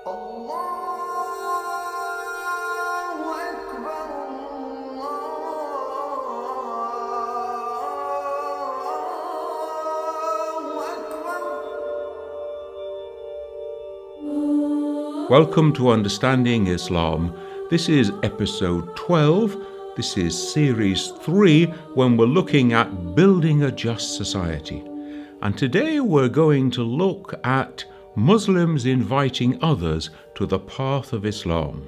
الله أكبر الله أكبر. Welcome to Understanding Islam. This is episode 12. This is series 3 when we're looking at building a just society. And today we're going to look at Muslims inviting others to the path of Islam.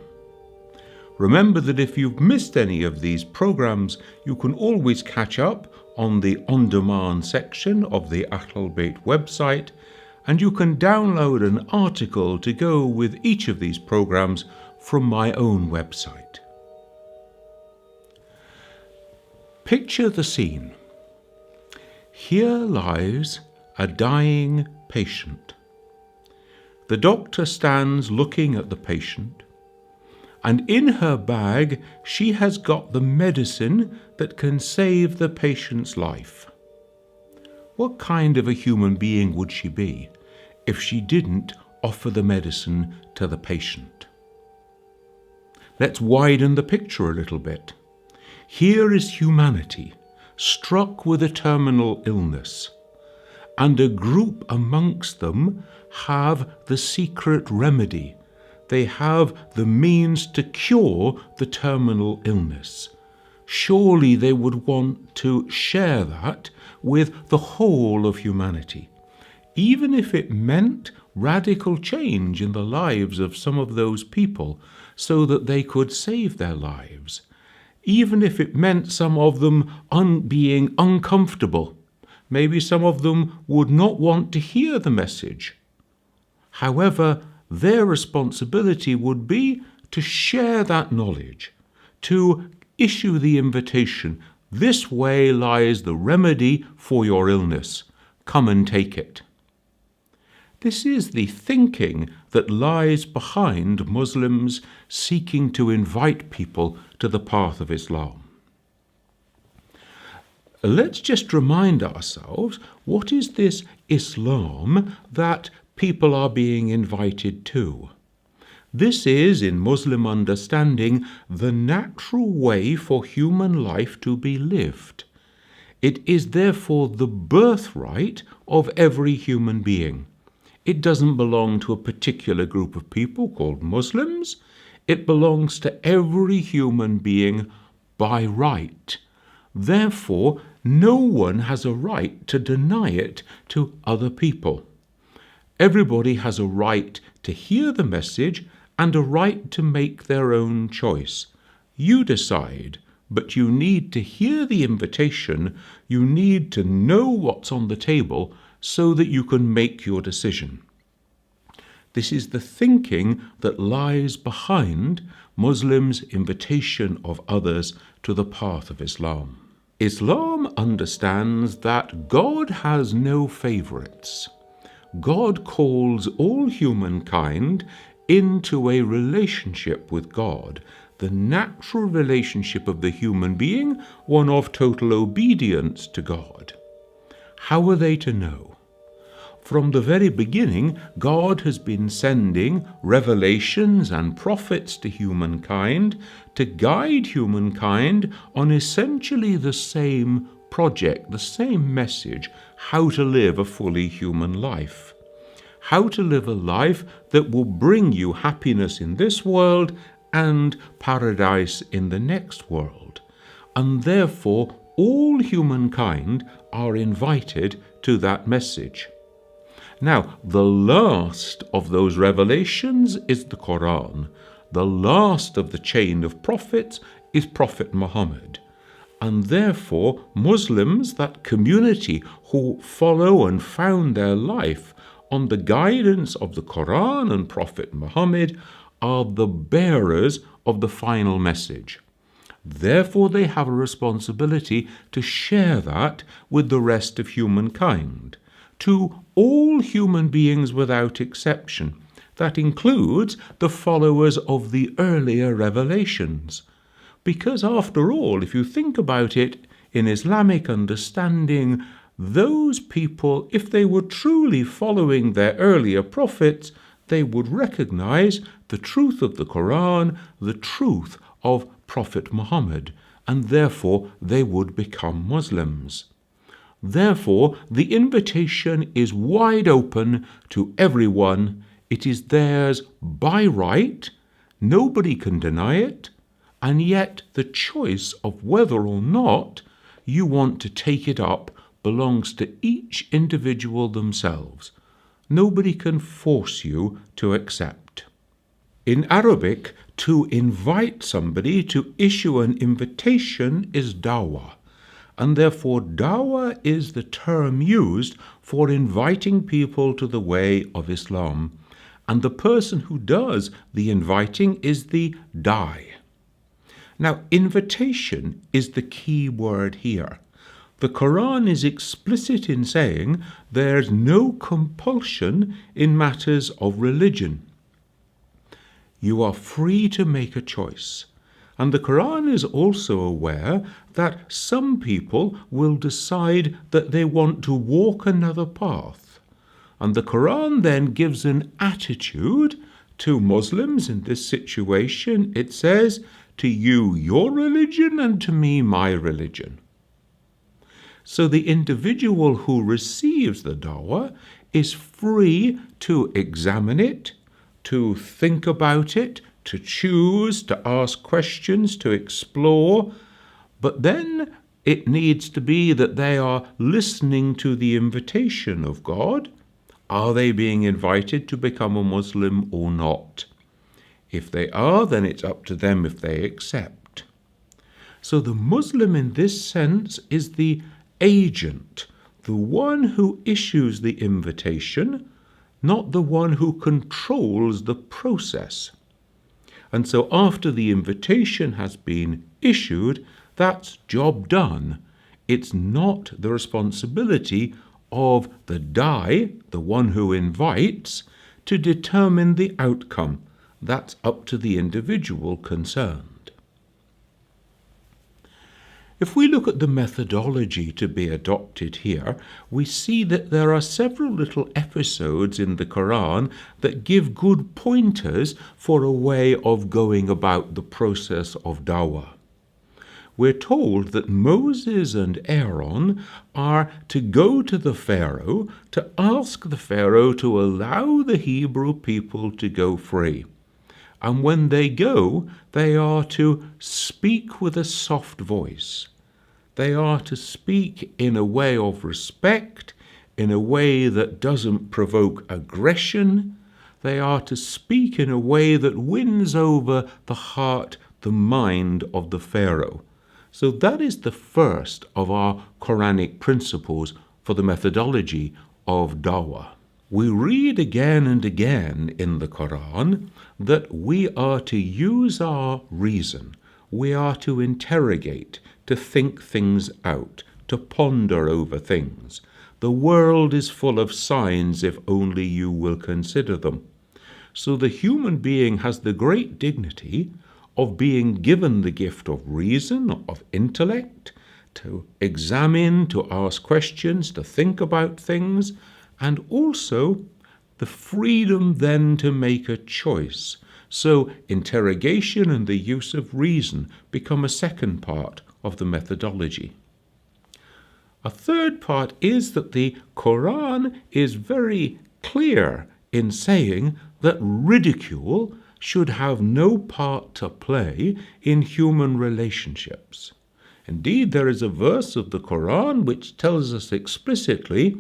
Remember that if you've missed any of these programs, you can always catch up on the on-demand section of the Ahlulbayt website, and you can download an article to go with each of these programs from my own website. Picture the scene. Here lies a dying patient. The doctor stands looking at the patient, and in her bag she has got the medicine that can save the patient's life. What kind of a human being would she be if she didn't offer the medicine to the patient? Let's widen the picture a little bit. Here is humanity, struck with a terminal illness, and a group amongst them have the secret remedy. They have the means to cure the terminal illness. Surely they would want to share that with the whole of humanity, even if it meant radical change in the lives of some of those people so that they could save their lives, even if it meant some of them being uncomfortable. Maybe some of them would not want to hear the message. However, their responsibility would be to share that knowledge, to issue the invitation. This way lies the remedy for your illness. Come and take it. This is the thinking that lies behind Muslims seeking to invite people to the path of Islam. Let's just remind ourselves, what is this Islam that people are being invited to? This is, in Muslim understanding, the natural way for human life to be lived. It is therefore the birthright of every human being. It doesn't belong to a particular group of people called Muslims. It belongs to every human being by right. Therefore, no one has a right to deny it to other people. Everybody has a right to hear the message and a right to make their own choice. You decide, but you need to hear the invitation. You need to know what's on the table so that you can make your decision. This is the thinking that lies behind Muslims' invitation of others to the path of Islam. Islam understands that God has no favorites. God calls all humankind into a relationship with God, the natural relationship of the human being, one of total obedience to God. How are they to know? From the very beginning, God has been sending revelations and prophets to humankind to guide humankind on essentially the same project, the same message: how to live a fully human life. How to live a life that will bring you happiness in this world and paradise in the next world. And therefore, all humankind are invited to that message. Now, the last of those revelations is the Quran. The last of the chain of prophets is Prophet Muhammad. And therefore, Muslims, that community who follow and found their life on the guidance of the Quran and Prophet Muhammad, are the bearers of the final message. Therefore, they have a responsibility to share that with the rest of humankind, to all human beings without exception. That includes the followers of the earlier revelations. Because after all, if you think about it, in Islamic understanding, those people, if they were truly following their earlier prophets, they would recognize the truth of the Quran, the truth of Prophet Muhammad, and therefore they would become Muslims. Therefore, the invitation is wide open to everyone. It is theirs by right. Nobody can deny it. And yet the choice of whether or not you want to take it up belongs to each individual themselves. Nobody can force you to accept. In Arabic, to invite somebody, to issue an invitation, is dawah. And therefore dawah is the term used for inviting people to the way of Islam. And the person who does the inviting is the da'i. Now, invitation is the key word here. The Quran is explicit in saying there's no compulsion in matters of religion. You are free to make a choice. And the Quran is also aware that some people will decide that they want to walk another path. And the Quran then gives an attitude to Muslims in this situation. It says, to you your religion and to me my religion. So the individual who receives the dawah is free to examine it, to think about it, to choose, to ask questions, to explore, but then it needs to be that they are listening to the invitation of God. Are they being invited to become a Muslim or not? If they are, then it's up to them if they accept. So the Muslim in this sense is the agent, the one who issues the invitation, not the one who controls the process. And so after the invitation has been issued, that's job done. It's not the responsibility of the da'i, the one who invites, to determine the outcome. That's up to the individual concerned. If we look at the methodology to be adopted here, we see that there are several little episodes in the Quran that give good pointers for a way of going about the process of dawah. We're told that Moses and Aaron are to go to the Pharaoh to ask the Pharaoh to allow the Hebrew people to go free. And when they go, they are to speak with a soft voice. They are to speak in a way of respect, in a way that doesn't provoke aggression. They are to speak in a way that wins over the heart, the mind of the Pharaoh. So that is the first of our Quranic principles for the methodology of dawah. We read again and again in the Quran that we are to use our reason. We are to interrogate, to think things out, to ponder over things. The world is full of signs if only you will consider them. So the human being has the great dignity of being given the gift of reason, of intellect, to examine, to ask questions, to think about things, and also the freedom then to make a choice. So interrogation and the use of reason become a second part of the methodology. A third part is that the Quran is very clear in saying that ridicule should have no part to play in human relationships. Indeed, there is a verse of the Quran which tells us explicitly,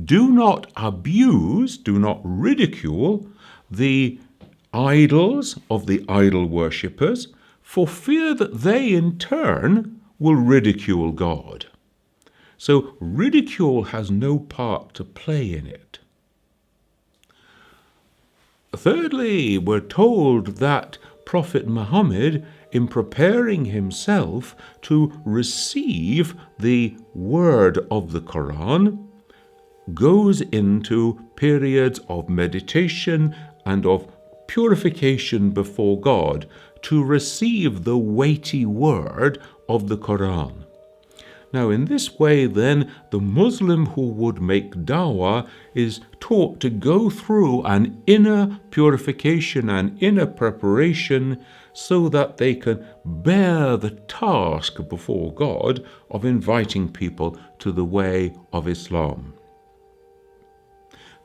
do not abuse, do not ridicule the idols of the idol worshippers, for fear that they in turn will ridicule God. So ridicule has no part to play in it. Thirdly, we're told that Prophet Muhammad, in preparing himself to receive the word of the Quran, goes into periods of meditation and of purification before God to receive the weighty word of the Quran. Now, in this way, then, the Muslim who would make dawah is taught to go through an inner purification and inner preparation so that they can bear the task before God of inviting people to the way of Islam.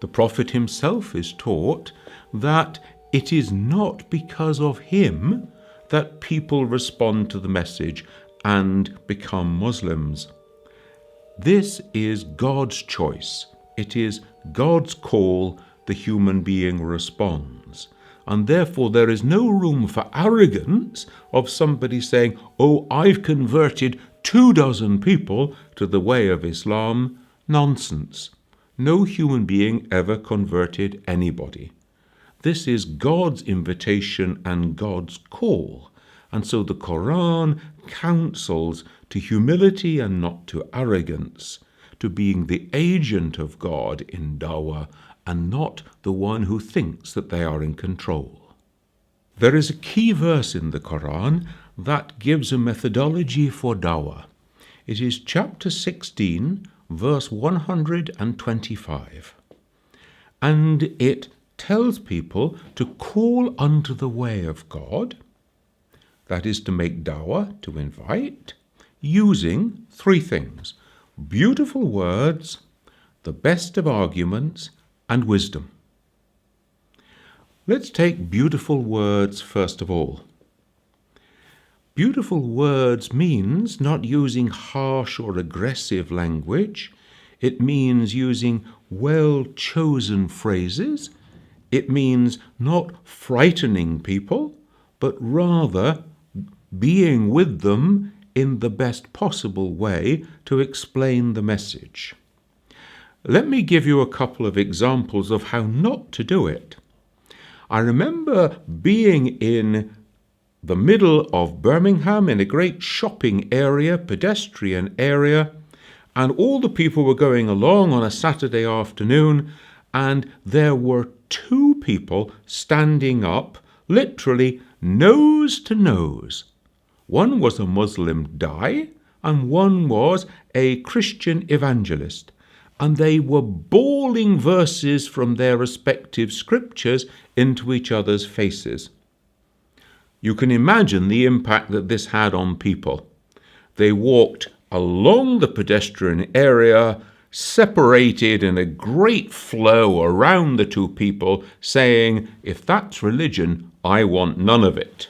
The Prophet himself is taught that it is not because of him that people respond to the message and become Muslims. This is God's choice. It is God's call the human being responds. And therefore there is no room for arrogance of somebody saying, "Oh, I've converted 24 people to the way of Islam." Nonsense. No human being ever converted anybody. This is God's invitation and God's call. And so the Quran counsels to humility and not to arrogance, to being the agent of God in dawah and not the one who thinks that they are in control. There is a key verse in the Quran that gives a methodology for dawah. It is chapter 16, verse 125. And it tells people to call unto the way of God, that is to make dawah, to invite, using 3 things: beautiful words, the best of arguments, and wisdom. Let's take beautiful words first of all. Beautiful words means not using harsh or aggressive language. It means using well-chosen phrases. It means not frightening people, but rather being with them in the best possible way to explain the message. Let me give you a couple of examples of how not to do it. I remember being in the middle of Birmingham in a great shopping area, pedestrian area, and all the people were going along on a Saturday afternoon, and there were 2 people standing up, literally nose to nose. One was a Muslim da'i, and one was a Christian evangelist, and they were bawling verses from their respective scriptures into each other's faces. You can imagine the impact that this had on people. They walked along the pedestrian area, separated in a great flow around the 2 people, saying, "If that's religion, I want none of it."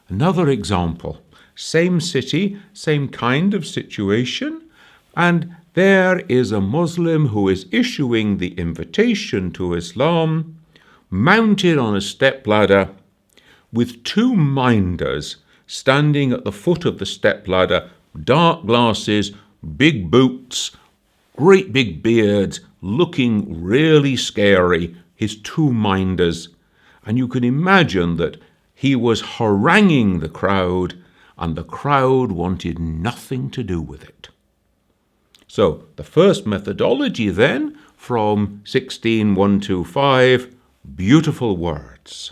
Another example, same city, same kind of situation, and there is a Muslim who is issuing the invitation to Islam, mounted on a stepladder, with 2 minders standing at the foot of the stepladder, dark glasses, big boots, great big beards, looking really scary, his 2 minders. And you can imagine that he was haranguing the crowd, and the crowd wanted nothing to do with it. So the first methodology then, from 16:125, beautiful words.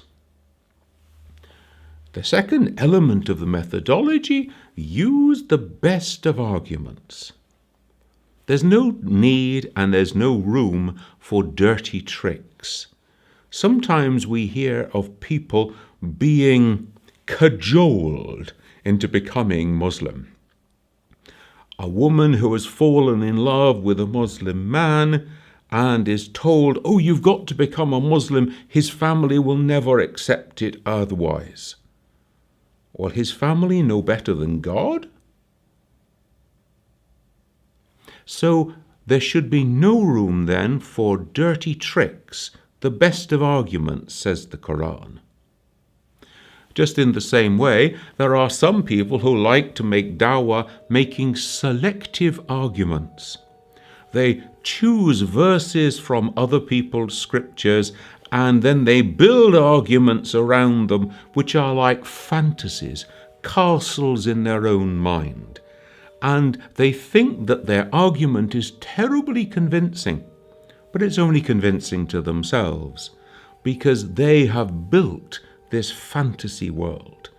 The second element of the methodology, use the best of arguments. There's no need and there's no room for dirty tricks. Sometimes we hear of people being cajoled into becoming Muslim. A woman who has fallen in love with a Muslim man and is told, "Oh, you've got to become a Muslim, his family will never accept it otherwise." Well, his family know better than God? So there should be no room then for dirty tricks, the best of arguments, says the Quran. Just in the same way, there are some people who like to make dawah making selective arguments. They choose verses from other people's scriptures and then they build arguments around them which are like fantasies, castles in their own mind. And they think that their argument is terribly convincing, but it's only convincing to themselves because they have built this fantasy world.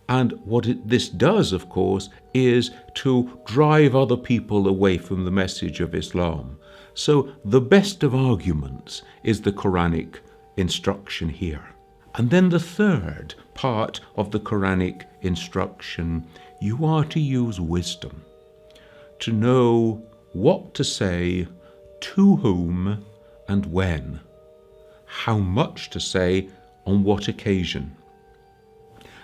And this does, of course, is to drive other people away from the message of Islam. So the best of arguments is the Quranic instruction here. And then the third part of the Quranic instruction, you are to use wisdom, to know what to say, to whom and when, how much to say, on what occasion.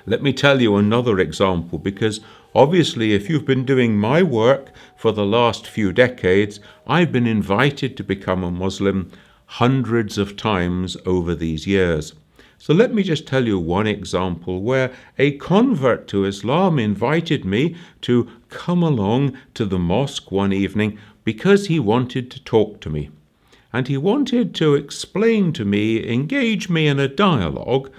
Let me tell you another example, because obviously if you've been doing my work for the last few decades, I've been invited to become a Muslim hundreds of times over these years. So let me just tell you one example where a convert to Islam invited me to come along to the mosque one evening because he wanted to talk to me. And he wanted to explain to me, engage me in a dialogue,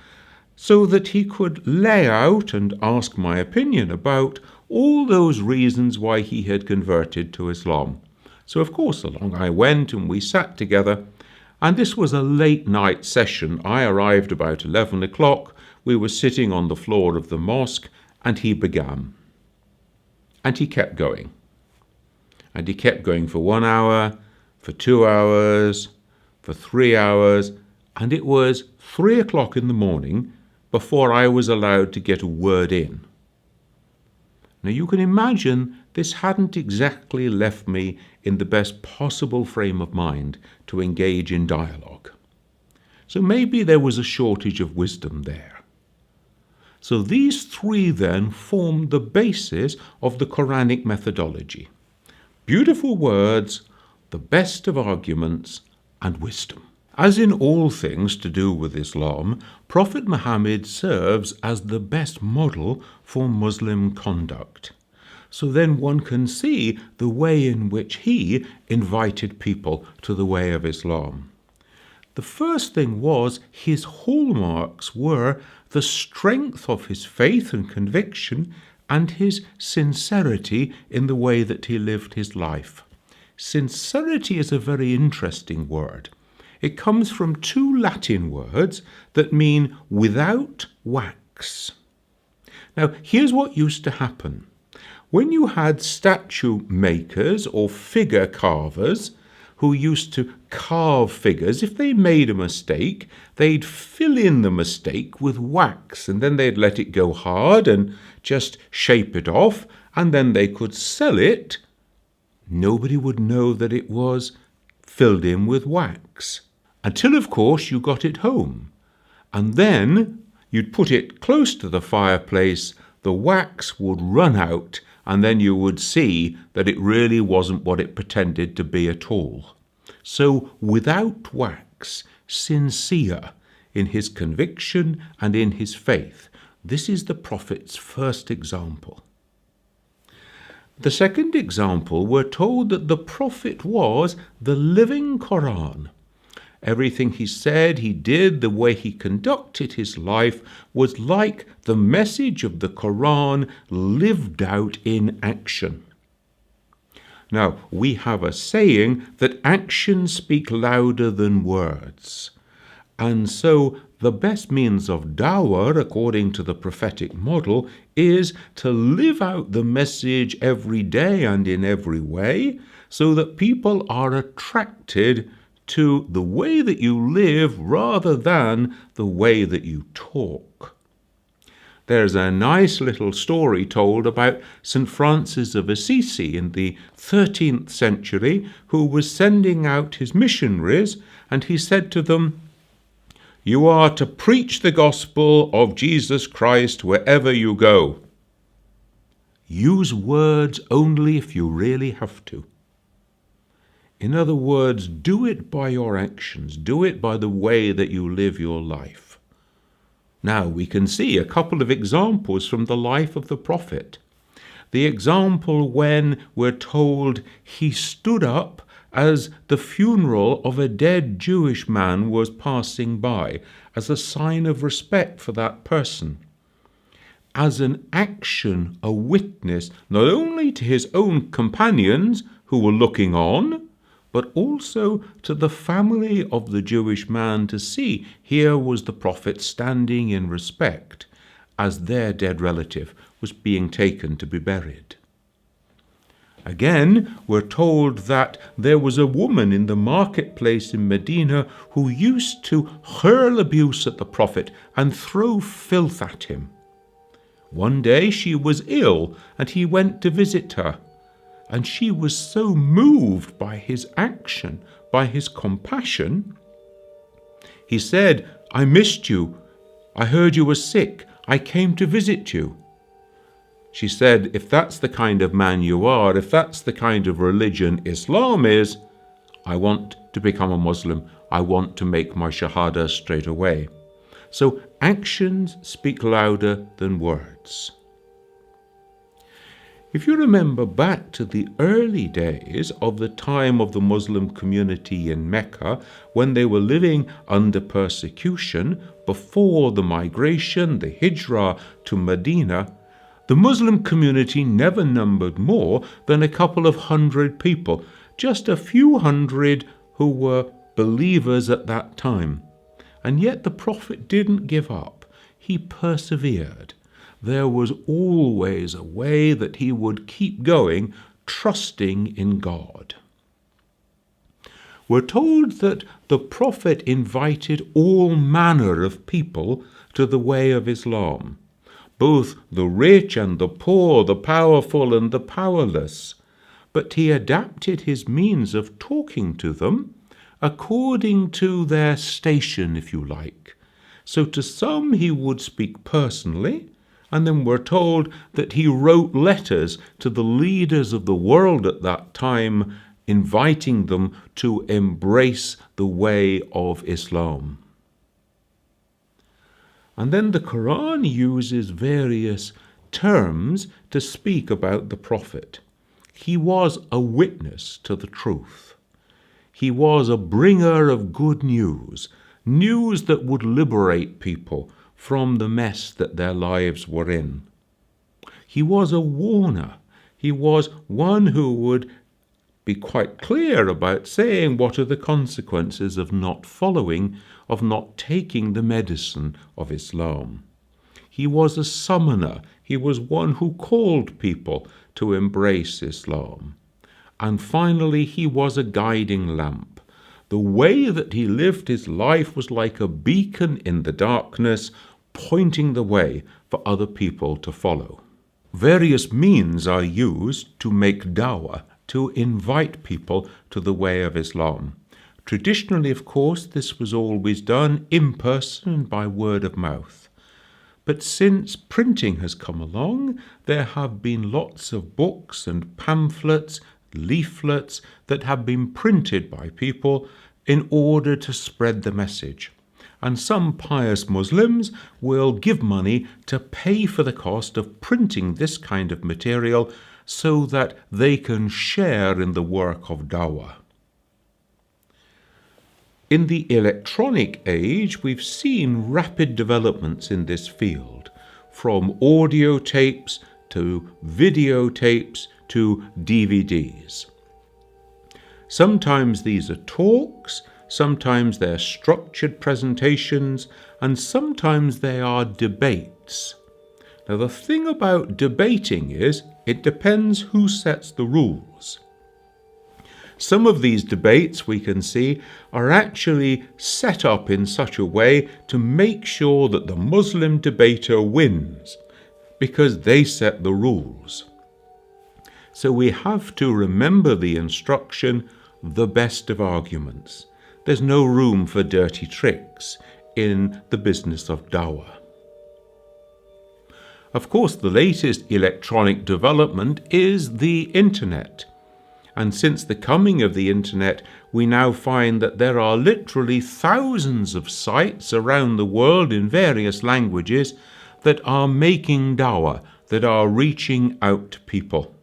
so that he could lay out and ask my opinion about all those reasons why he had converted to Islam. So of course along I went and we sat together, and this was a late night session. I arrived about 11 o'clock. We were sitting on the floor of the mosque, and he began. And he kept going. And he kept going for 1 hour, for 2 hours, for 3 hours, and it was 3 o'clock in the morning before I was allowed to get a word in. Now you can imagine this hadn't exactly left me in the best possible frame of mind to engage in dialogue. So maybe there was a shortage of wisdom there. So these three then form the basis of the Quranic methodology. Beautiful words, the best of arguments, and wisdom. As in all things to do with Islam, Prophet Muhammad serves as the best model for Muslim conduct. So then one can see the way in which he invited people to the way of Islam. The first thing was his hallmarks were the strength of his faith and conviction and his sincerity in the way that he lived his life. Sincerity is a very interesting word. It comes from two Latin words that mean without wax. Now, here's what used to happen. When you had statue makers or figure carvers who used to carve figures, if they made a mistake, they'd fill in the mistake with wax, and then they'd let it go hard and just shape it off, and then they could sell it. Nobody would know that it was filled in with wax, until, of course, you got it home. And then you'd put it close to the fireplace, the wax would run out, and then you would see that it really wasn't what it pretended to be at all. So, without wax, sincere in his conviction and in his faith. This is the Prophet's first example. The second example, we're told that the Prophet was the living Quran. Everything he said, he did, the way he conducted his life was like the message of the Quran lived out in action. Now, we have a saying that actions speak louder than words. And so the best means of dawah, according to the prophetic model, is to live out the message every day and in every way, so that people are attracted to the way that you live rather than the way that you talk. There's a nice little story told about St. Francis of Assisi in the 13th century, who was sending out his missionaries, and he said to them, "You are to preach the gospel of Jesus Christ wherever you go. Use words only if you really have to. In other words, do it by your actions. Do it by the way that you live your life." Now, we can see a couple of examples from the life of the Prophet. The example when we're told he stood up as the funeral of a dead Jewish man was passing by, as a sign of respect for that person. As an action, a witness, not only to his own companions who were looking on, but also to the family of the Jewish man to see here was the Prophet standing in respect. as their dead relative was being taken to be buried. Again, we're told that there was a woman in the marketplace in Medina who used to hurl abuse at the Prophet and throw filth at him. One day she was ill, and he went to visit her, and she was so moved by his action, by his compassion. He said, "I missed you. I heard you were sick. I came to visit you." She said, "If that's the kind of man you are, if that's the kind of religion Islam is, I want to become a Muslim. I want to make my Shahada straight away." So actions speak louder than words. If you remember back to the early days of the time of the Muslim community in Mecca, when they were living under persecution before the migration, the hijrah to Medina, the Muslim community never numbered more than a couple of hundred people, just a few hundred who were believers at that time. And yet the Prophet didn't give up. He persevered. There was always a way that he would keep going, trusting in God. We're told that the Prophet invited all manner of people to the way of Islam, both the rich and the poor, the powerful and the powerless, but he adapted his means of talking to them according to their station, if you like. So to some he would speak personally, and then we're told that he wrote letters to the leaders of the world at that time, inviting them to embrace the way of Islam. And then the Quran uses various terms to speak about the Prophet. He was a witness to the truth. He was a bringer of good news, news that would liberate people from the mess that their lives were in. He was a warner. He was one who would be quite clear about saying what are the consequences of not following, of not taking the medicine of Islam. He was a summoner. He was one who called people to embrace Islam. And finally, he was a guiding lamp. The way that he lived his life was like a beacon in the darkness, pointing the way for other people to follow. Various means are used to make dawah, to invite people to the way of Islam. Traditionally, of course, this was always done in person and by word of mouth. But since printing has come along, there have been lots of books and pamphlets, leaflets that have been printed by people in order to spread the message. And some pious Muslims will give money to pay for the cost of printing this kind of material so that they can share in the work of dawah. In the electronic age, we've seen rapid developments in this field, from audio tapes to videotapes to DVDs. Sometimes these are talks, sometimes they're structured presentations, and sometimes they are debates. Now, the thing about debating is it depends who sets the rules. Some of these debates, we can see, are actually set up in such a way to make sure that the Muslim debater wins, because they set the rules. So we have to remember the instruction, the best of arguments. There's no room for dirty tricks in the business of dawah. Of course, the latest electronic development is the internet. And since the coming of the internet, we now find that there are literally thousands of sites around the world in various languages that are making dawah, that are reaching out to people.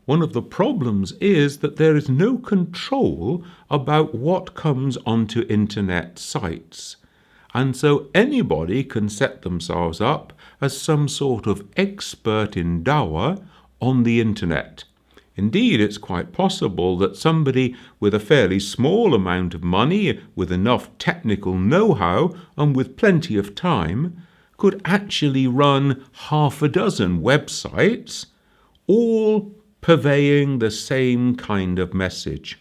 One of the problems is that there is no control about what comes onto internet sites. And so anybody can set themselves up as some sort of expert in dawah on the internet. Indeed, it's quite possible that somebody with a fairly small amount of money, with enough technical know-how, and with plenty of time, could actually run half a dozen websites, all purveying the same kind of message.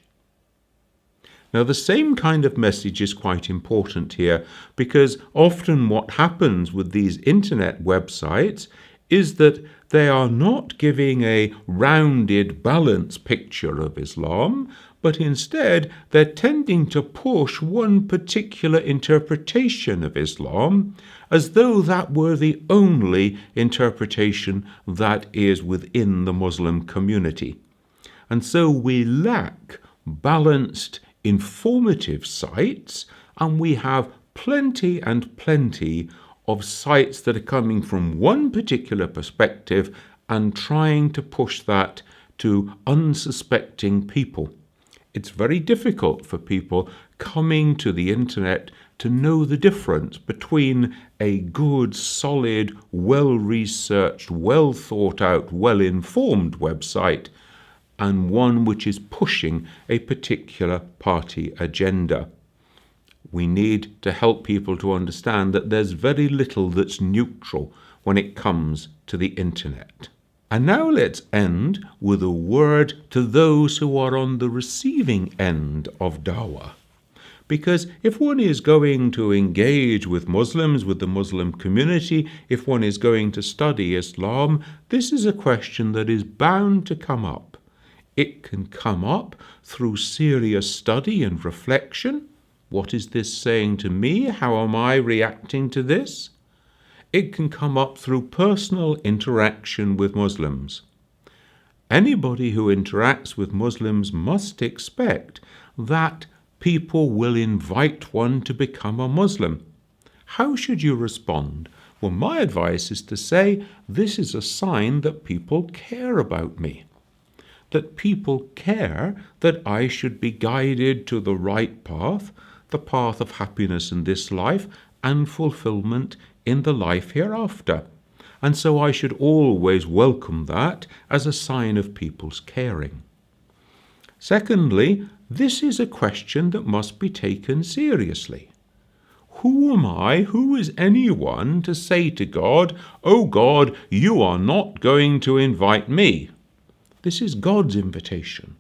Now, the same kind of message is quite important here, because often what happens with these internet websites is that they are not giving a rounded, balanced picture of Islam, but instead they're tending to push one particular interpretation of Islam as though that were the only interpretation that is within the Muslim community. And so we lack balanced, informative sites, and we have plenty and plenty of sites that are coming from one particular perspective and trying to push that to unsuspecting people. It's very difficult for people coming to the internet to know the difference between a good, solid, well-researched, well-thought-out, well-informed website and one which is pushing a particular party agenda. We need to help people to understand that there's very little that's neutral when it comes to the internet. And now let's end with a word to those who are on the receiving end of dawah. Because if one is going to engage with Muslims, with the Muslim community, if one is going to study Islam, this is a question that is bound to come up. It can come up through serious study and reflection. What is this saying to me? How am I reacting to this? It can come up through personal interaction with Muslims. Anybody who interacts with Muslims must expect that people will invite one to become a Muslim. How should you respond? Well, my advice is to say, this is a sign that people care about me, that people care that I should be guided to the right path, the path of happiness in this life and fulfillment in the life hereafter. And so I should always welcome that as a sign of people's caring. Secondly, this is a question that must be taken seriously. Who am I, who is anyone to say to God, "Oh God, you are not going to invite me"? This is God's invitation.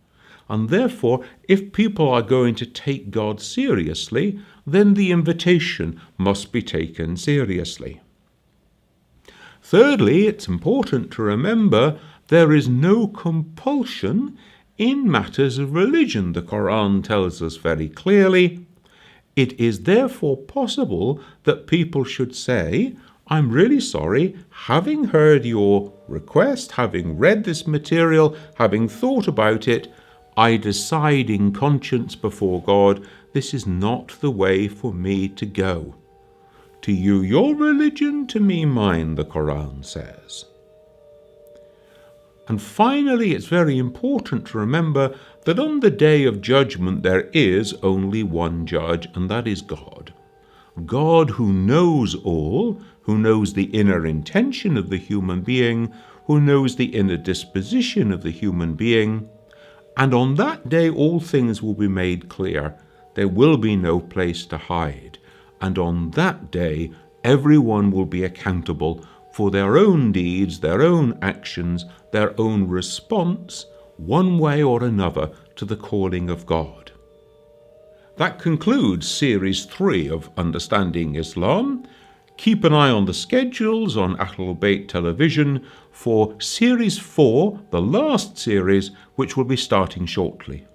And therefore, if people are going to take God seriously, then the invitation must be taken seriously. Thirdly, it's important to remember there is no compulsion in matters of religion. The Quran tells us very clearly. It is therefore possible that people should say, "I'm really sorry, having heard your request, having read this material, having thought about it, I decide in conscience before God, this is not the way for me to go. To you your religion, to me mine," the Quran says. And finally, it's very important to remember that on the day of judgment there is only one judge, and that is God. God who knows all, who knows the inner intention of the human being, who knows the inner disposition of the human being. And on that day all things will be made clear. There will be no place to hide. And on that day everyone will be accountable for their own deeds, their own actions, their own response, one way or another, to the calling of God. That concludes Series 3 of Understanding Islam. Keep an eye on the schedules on Ahlulbayt television for Series 4, the last series, which will be starting shortly.